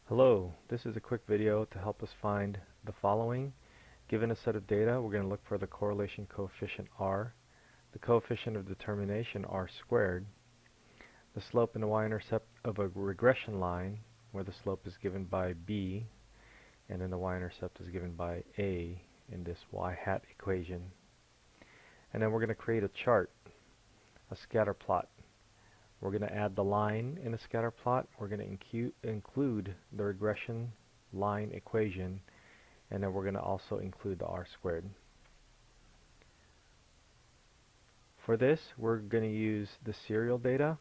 Hello, this is a quick video to help us find the following. Given a set of data, we're going to look for the correlation coefficient R, the coefficient of determination R squared, the slope and the y-intercept of a regression line, where the slope is given by B, and then the y-intercept is given by A in this y-hat equation. And then we're going to create a chart, a scatter plot. We're going to add the line in the scatter plot. We're going to include the regression line equation, and then we're going to also include the R squared. For this, we're going to use the serial data,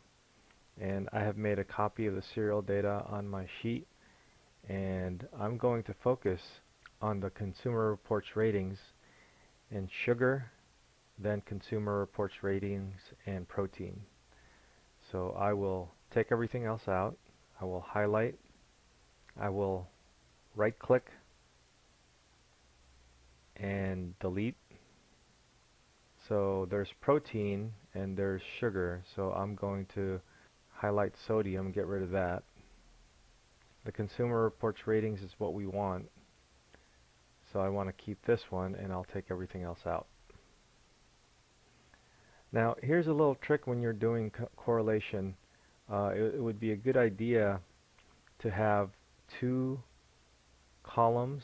and I have made a copy of the serial data on my sheet, and I'm going to focus on the Consumer Reports ratings and sugar, then Consumer Reports ratings and protein. So I will take everything else out, I will highlight, I will right click and delete. So there's protein and there's sugar, so I'm going to highlight sodium, get rid of that. The Consumer Reports ratings is what we want, so I want to keep this one and I'll take everything else out. Now here's a little trick when you're doing correlation. It would be a good idea to have two columns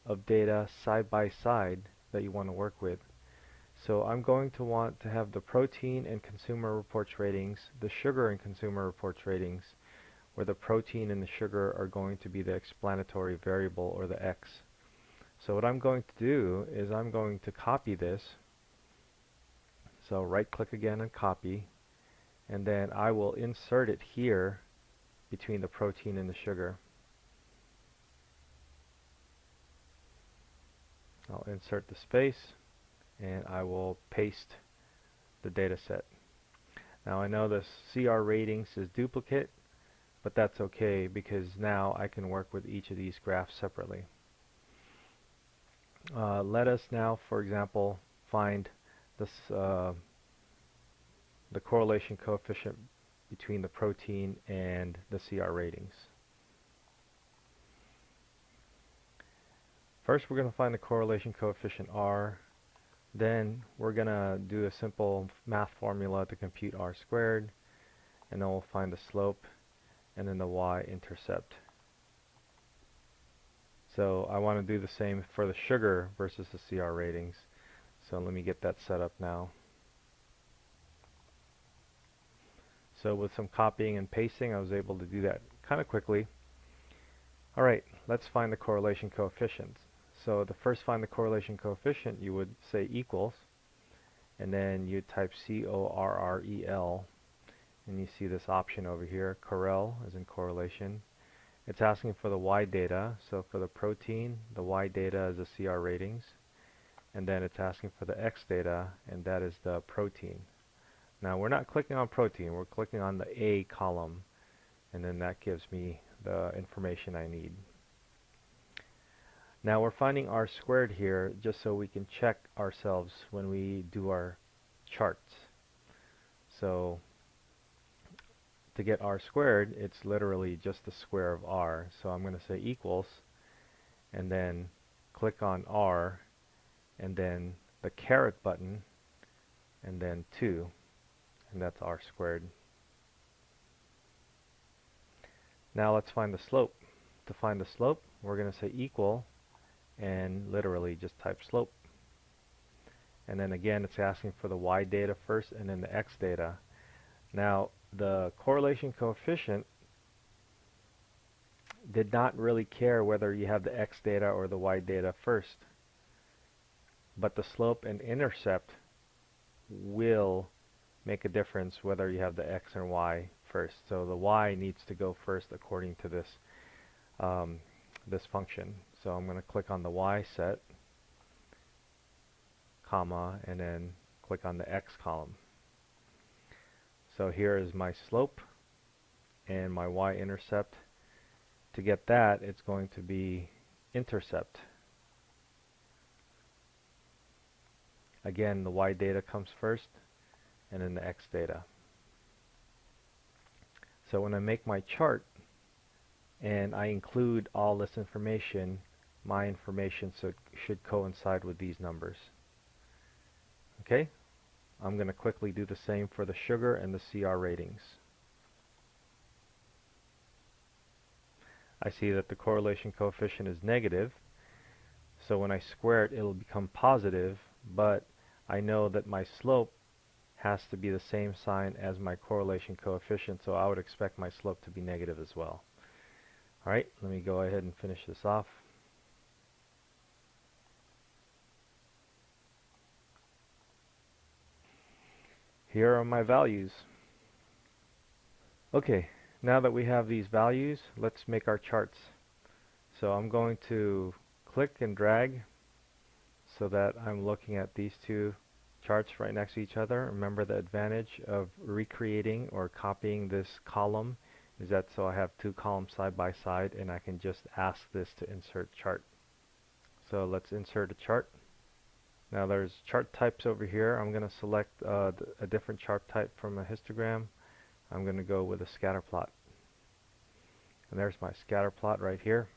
of data side by side that you want to work with. So I'm going to want to have the protein and Consumer Reports ratings, the sugar and Consumer Reports ratings, where the protein and the sugar are going to be the explanatory variable, or the X. So what I'm going to do is I'm going to copy this. So right click again and copy, and then I will insert it here between the protein and the sugar. I'll insert the space and I will paste the data set. Now I know the CR ratings is duplicate, but that's okay because now I can work with each of these graphs separately. Let us now, for example, find this, the correlation coefficient between the protein and the CR ratings. First we're going to find the correlation coefficient R, then we're going to do a simple math formula to compute R squared, and then we'll find the slope and then the y-intercept. So I want to do the same for the sugar versus the CR ratings. So let me get that set up now. So with some copying and pasting, I was able to do that kind of quickly. Alright, let's find the correlation coefficients. So to first find the correlation coefficient, you would say equals, and then you type CORREL, and you see this option over here, correl as in correlation. It's asking for the Y data, so for the protein, the Y data is the CR ratings, and then it's asking for the X data, and that is the protein. Now we're not clicking on protein, we're clicking on the A column, and then that gives me the information I need. Now we're finding R squared here just so we can check ourselves when we do our charts. So to get R squared, it's literally just the square of R. So I'm going to say equals, and then click on R, and then the caret button, and then 2, and that's R squared. Now let's find the slope. To find the slope, we're going to say equal, and literally just type slope. And then again, it's asking for the Y data first and then the X data. Now the correlation coefficient did not really care whether you have the X data or the Y data first, but the slope and intercept will make a difference whether you have the X or Y first. So the Y needs to go first according to this this function. So I'm going to click on the Y set, comma, and then click on the X column. So here is my slope and my y-intercept. To get that, it's going to be intercept. Again, the Y data comes first, and then the X data. So when I make my chart, and I include all this information, my information, so it should coincide with these numbers. Okay, I'm going to quickly do the same for the sugar and the CR ratings. I see that the correlation coefficient is negative, so when I square it, it'll become positive, but I know that my slope has to be the same sign as my correlation coefficient, so I would expect my slope to be negative as well. Alright, let me go ahead and finish this off. Here are my values. Okay, now that we have these values, let's make our charts. So I'm going to click and drag so that I'm looking at these two charts right next to each other. Remember, the advantage of recreating or copying this column is that so I have two columns side by side, and I can just ask this to insert chart. So let's insert a chart. Now there's chart types over here. I'm going to select a different chart type from a histogram. I'm going to go with a scatter plot. And there's my scatter plot right here.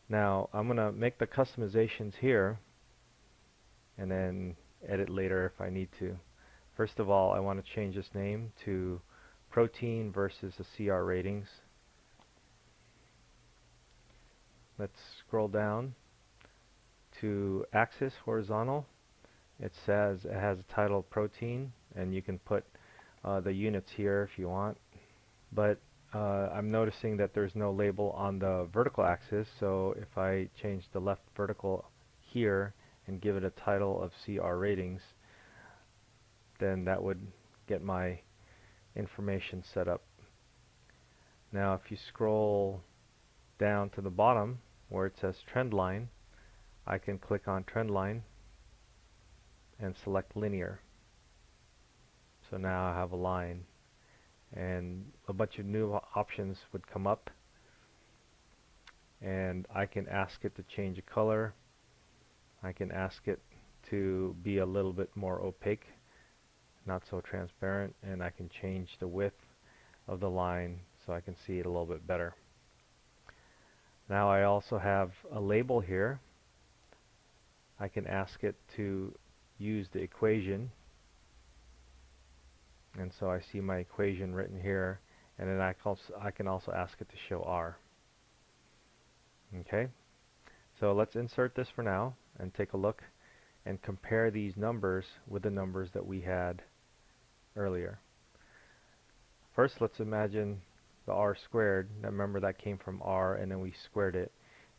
Now I'm going to make the customizations here and then edit later if I need to. First of all, I want to change this name to protein versus the CR ratings. Let's scroll down to axis horizontal. It says it has a title protein, and you can put the units here if you want, but I'm noticing that there's no label on the vertical axis, so if I change the left vertical here and give it a title of CR ratings, then that would get my information set up. Now if you scroll down to the bottom where it says trend line, I can click on trend line and select linear. So now I have a line, and a bunch of new options would come up, and I can ask it to change a color. I can ask it to be a little bit more opaque, not so transparent, and I can change the width of the line so I can see it a little bit better. Now I also have a label here. I can ask it to use the equation, and so I see my equation written here, and then I can also ask it to show R. Okay, so let's insert this for now and take a look and compare these numbers with the numbers that we had earlier. First, let's imagine the R squared. Now remember, that came from R, and then we squared it,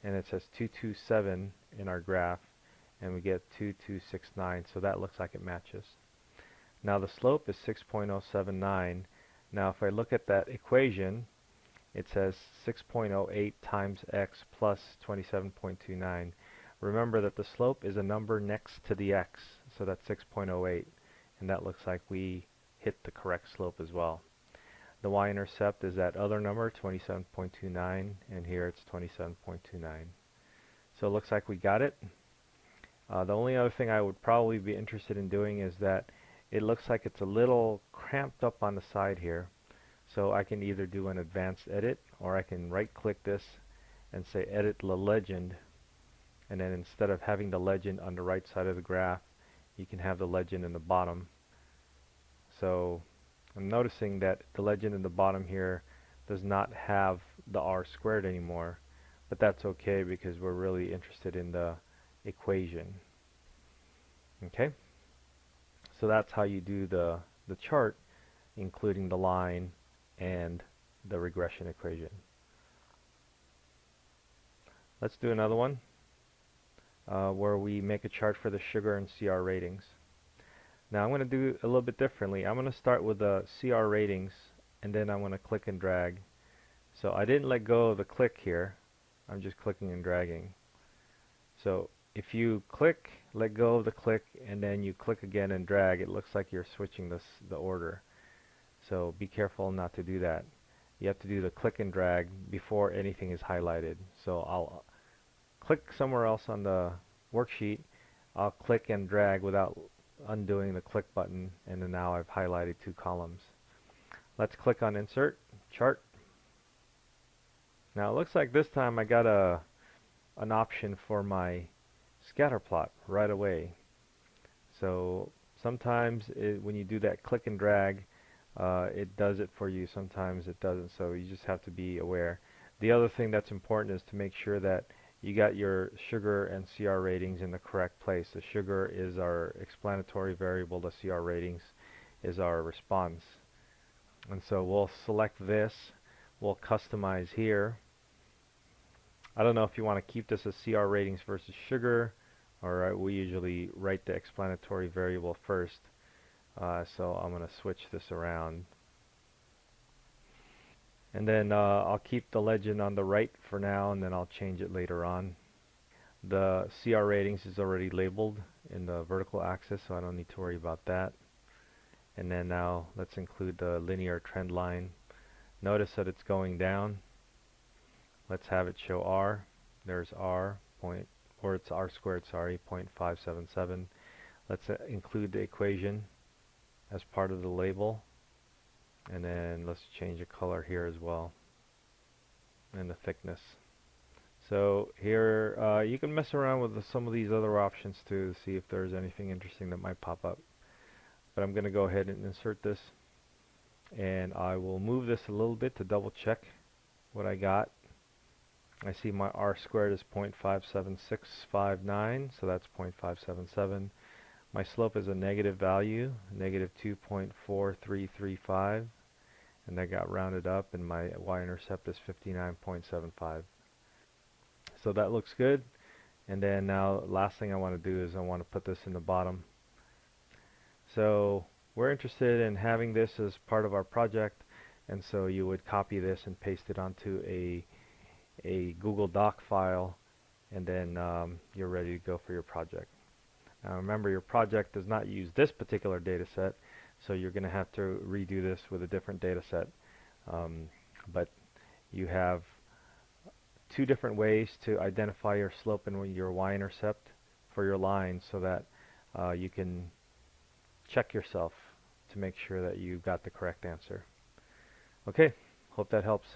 and it says 227 in our graph, and we get 2269, so that looks like it matches. Now the slope is 6.079. Now if I look at that equation, it says 6.08 times x plus 27.29. Remember that the slope is a number next to the x, so that's 6.08, and that looks like we hit the correct slope as well. The y-intercept is that other number, 27.29, and here it's 27.29. So it looks like we got it. The only other thing I would probably be interested in doing is that it looks like it's a little cramped up on the side here. So I can either do an advanced edit, or I can right click this and say edit the legend, and then instead of having the legend on the right side of the graph, you can have the legend in the bottom. So I'm noticing that the legend in the bottom here does not have the R squared anymore, but that's okay because we're really interested in the equation. Okay, so that's how you do the chart, including the line and the regression equation. Let's do another one where we make a chart for the sugar and CR ratings. Now I'm going to do a little bit differently. I'm going to start with the CR ratings, and then I'm going to click and drag. So I didn't let go of the click here. I'm just clicking and dragging. So if you click, let go of the click, and then you click again and drag, it looks like you're switching the order. So be careful not to do that. You have to do the click and drag before anything is highlighted. So I'll click somewhere else on the worksheet. I'll click and drag without undoing the click button, and then now I've highlighted two columns. Let's click on Insert, Chart. Now it looks like this time I got an option for my scatter plot right away. So sometimes when you do that click and drag, it does it for you. Sometimes it doesn't. So you just have to be aware. The other thing that's important is to make sure that you got your sugar and CR ratings in the correct place. The sugar is our explanatory variable. The CR ratings is our response. And so we'll select this. We'll customize here. I don't know if you want to keep this as CR ratings versus sugar, or we usually write the explanatory variable first. So I'm going to switch this around. And then I'll keep the legend on the right for now, and then I'll change it later on. The CR ratings is already labeled in the vertical axis, so I don't need to worry about that. And then now let's include the linear trend line. Notice that it's going down. Let's have it show R. There's R point, or it's R squared, sorry, 0.577. Let's include the equation as part of the label. And then let's change the color here as well, and the thickness. So here you can mess around with some of these other options too to see if there's anything interesting that might pop up. But I'm going to go ahead and insert this, and I will move this a little bit to double check what I got. I see my R squared is 0.57659, so that's 0.577. My slope is a negative value, negative 2.4335, and that got rounded up, and my y-intercept is 59.75. So that looks good. And then now last thing I want to do is I want to put this in the bottom. So we're interested in having this as part of our project, and so you would copy this and paste it onto a Google Doc file, and then you're ready to go for your project. Now remember, your project does not use this particular data set, so you're going to have to redo this with a different data set. But you have two different ways to identify your slope and your y-intercept for your line, so that you can check yourself to make sure that you got the correct answer. Okay, hope that helps.